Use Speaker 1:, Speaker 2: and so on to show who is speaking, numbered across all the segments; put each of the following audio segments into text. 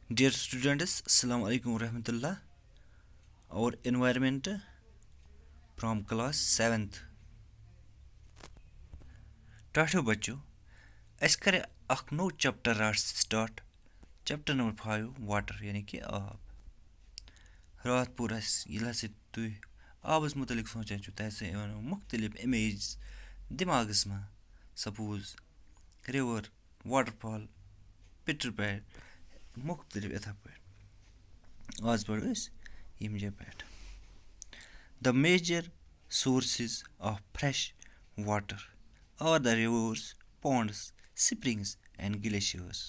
Speaker 1: Dear students, Assalamu alaikum warahmatullah. Our environment from class 7th. टाठो बच्चों अस करे अख नो चैप्टर राट स्टार्ट चैप्टर नंबर 5 वाटर यानी कि आब रात पूर ये तुम आबस मुतलिक सोचान तैसे मुख्तलिफ इमेज दिमागस में सपोज रिवर वाटरफॉल पिटर पैड मुख्तलिफ इथा पे आज पढ़ो यम जे पे The major sources of fresh water are the rivers, ponds, springs, and glaciers.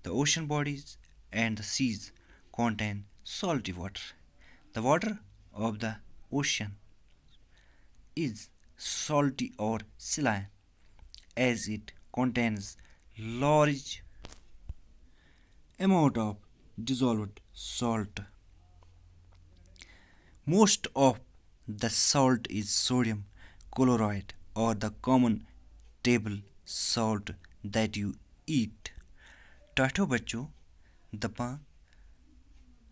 Speaker 1: The ocean bodies and the seas contain salty water. The water of the ocean is salty or saline as it contains large amount of dissolved salt. Most of the salt is sodium chloride or the common table salt that you eat. टाठो बच्चों दपा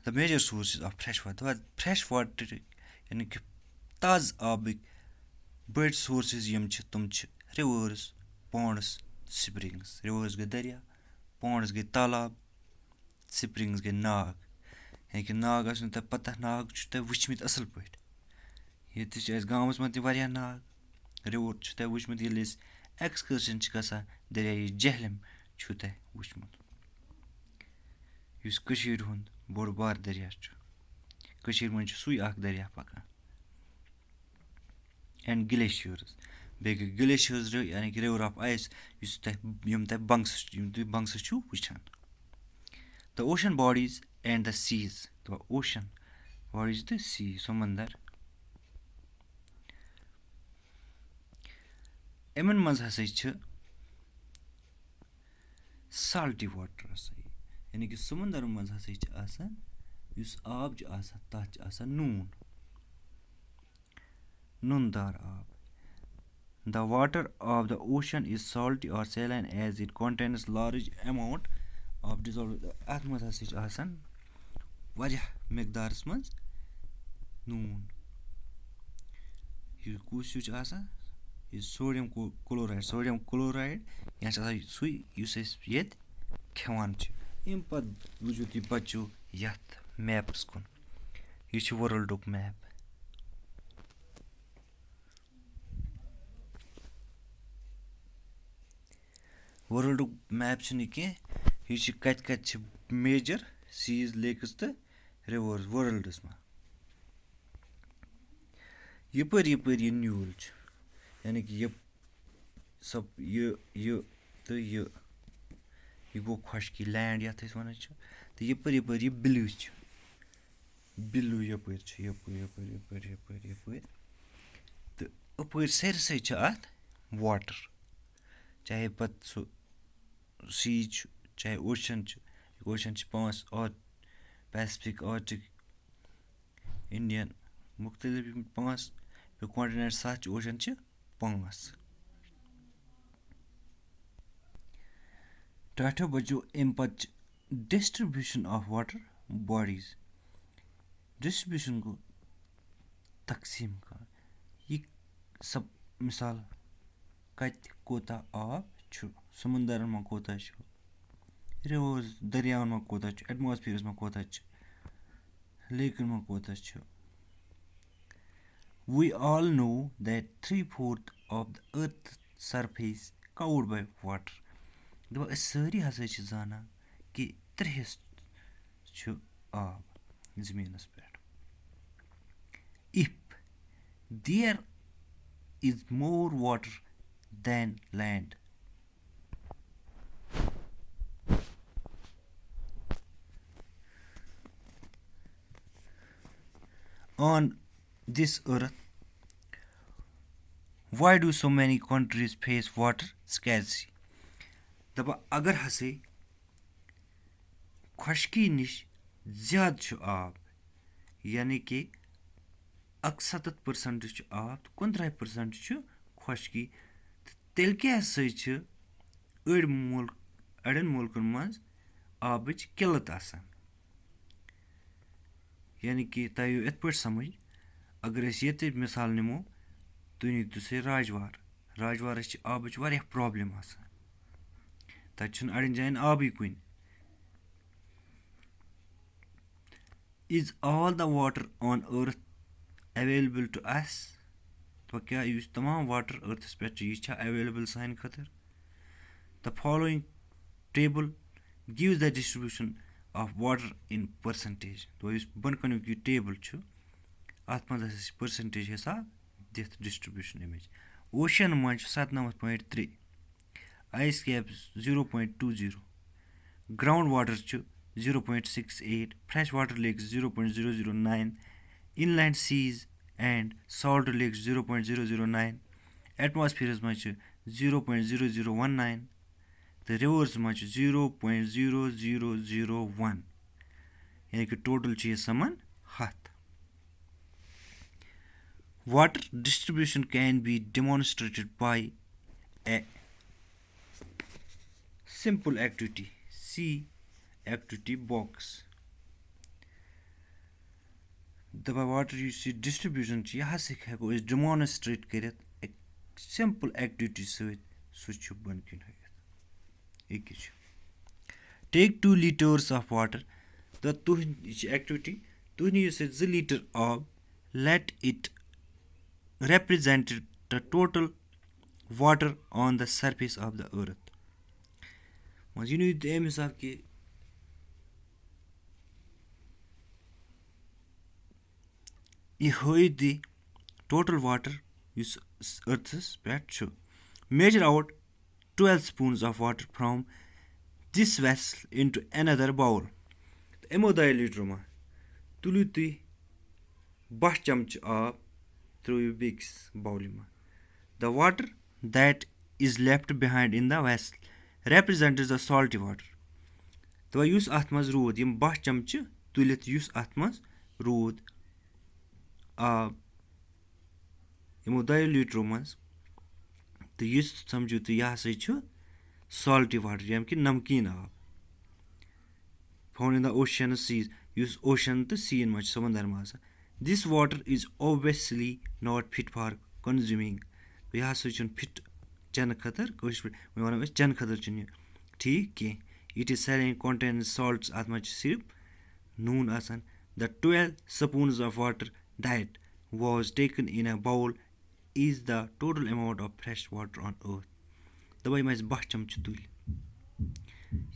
Speaker 1: the major sources of fresh water यानी कि ताज़ आबिक बड़ sources यम तुम reverse Pond's springs reverse गए दरिया पॉन्ड्स गए तालाब स्प्रिंग्स गए नाग यानी कि नाग आस तुम पता नाग तुम वुचमित असल पे ये गाँवस मं तह नाग रिवर तुम वुचमित ये एक्सकर्शन गसान दरिया जहलम तह वुचमुत हुंद बोड़ बार दरिया मं सुई दरिया पकान एंड ग्लेशियर्स बे गई ग्लेशियर्स यानी कि रिवर ऑफ आइस यम तह बंगस वुचान the ocean bodies and the seas the ocean bodies the sea समंदर यमन मज हसा साल्टी वाटर यानी कि समंदर मज हसा आब तथ नूनदार आब The water of the ocean is salty or saline as it contains large amount of dissolved अथ मज हसा वारियाह मिकदारस मज नून यह कुछ सोडियम क्लोराइड यह सुई ये खेवान अम पत् वुचो तुम बच्चों यथ मैपस कुन यह वर्ल्डुक मैप वर्ल्डुक मैप यह कत मेजर सीज लेक्स तो रिवर्स वर्ल्डस में यपर यह न्यूल यानी कि ये सब ये तो ये गो खुशकी लैंड यथ वन तो यपर यह बिलू यपर तो अपर सरसे अत वाटर चाहे पत सो सी चाहे ओशन 5 पैसिफिक आर्टिक इंडियन मुख्तलिफ 5 कॉन्टिनेंट 7 ओशन 5 टाठो बच्चों अम पत् distribution of water bodies distribution गो तकसीम का यह सब मिसाल कत कोता आब समुंदर में कोता रिवर्स दरियावन में कोता एटमॉस्फेयर में कोता लेकन में कोता We all know that 3/4 of the earth's surface covered by water. दपा सारी हसा जाना कि 3 आब जमीनस पे if there is more water than land on this earth, why do so many countries face water scarcity? दपा अगर हसे खुशकी निश ज्यादा आब यानी कि 67% आब तो 35% खुशकी तेल क्या अड़न मुल्कन मज आबच किल्लत आसान यानी कि तय यथ पे समझ अगर ये मिसाल निमो तुम नीतु से राजवारस आबच वारिया प्रॉब्लम आसान तत अड़न जायन आबी कुन is all the water on earth available to us तो क्या इस तमाम वाटर अर्थस पे यह अवेलेबल सान खतर the following table gives the distribution of water in percentage तो इस बन कनुक यह टेबल अत मज परसेंटेज हिसाब दिथ डिस्ट्रीब्यूशन अमिच ओशन मज 97.3 ice cap 0.20 ground water 0.68 fresh water lakes 0.009 inland seas and salt lakes 0.009 atmosphere मज 0.0019 तो रिवर्स मज 0.0001 यानी कि टोटल यह समान 100 water distribution can be demonstrated by a simple activity. See activity box. The water distribution यह हेको demonstrate करित एक simple activity सु बन किन take 2 liters of water the activity तुह नीयु 2 liter आब let it represented the total water on the surface of the earth you know the aim हिसाब कि यह हाइद दी total water yes earth's pet measure out 12 spoons of water from this vessel into another bowl एमो 2 litre मा तुलियो तुह 12 चमच आब through big bowl. The water that is left behind in the vessel represents the salty water. तो use अथ मज rude यम 12 चमच तुलित युस अथ मज रूद आब यमो 2 लीटर मज तो युस समझो तो यह हसा salty water यानी कि नमकीन आब found in the ocean seas use ocean तो sea मज समंदर मज This water is obviously not fit for consuming. तो यह हसा फिट चन खतर मे वन चन खतर ठीक कह it is saline contains salts अत मज सिर्फ नून आसान the 12 spoons of water that was taken in a bowl is the total amount of fresh water on earth. दवाई मज 12 चमच तुल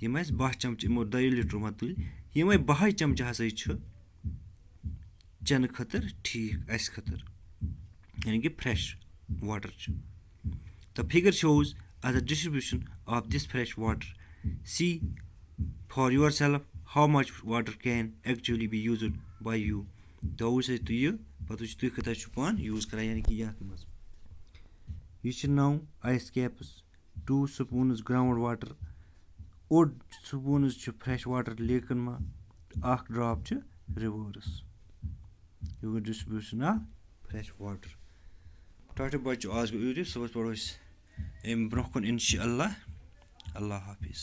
Speaker 1: यम 12 चमच यमो 2 लीटर मा तुल यम 12 चमच हसा चन खतर ठीक अस खतर यानी कि fresh water the figure shows as a distribution of this fresh water see for yourself how much water can actually be used by you तो उसे तो ये पता तुह कत पान यूज कर यानी कि यह मज यह 9 ice caps 2 spoons ground water ओड spoons फ्रेश वाटर लेकन मा अख drop rivers you distribution of fresh water टाटा बच्चों आज गो यूट्यूब सुबह पढ़ो अम ब्रोह कुन इंशाअल्लाह अल्लाह हाफिज़।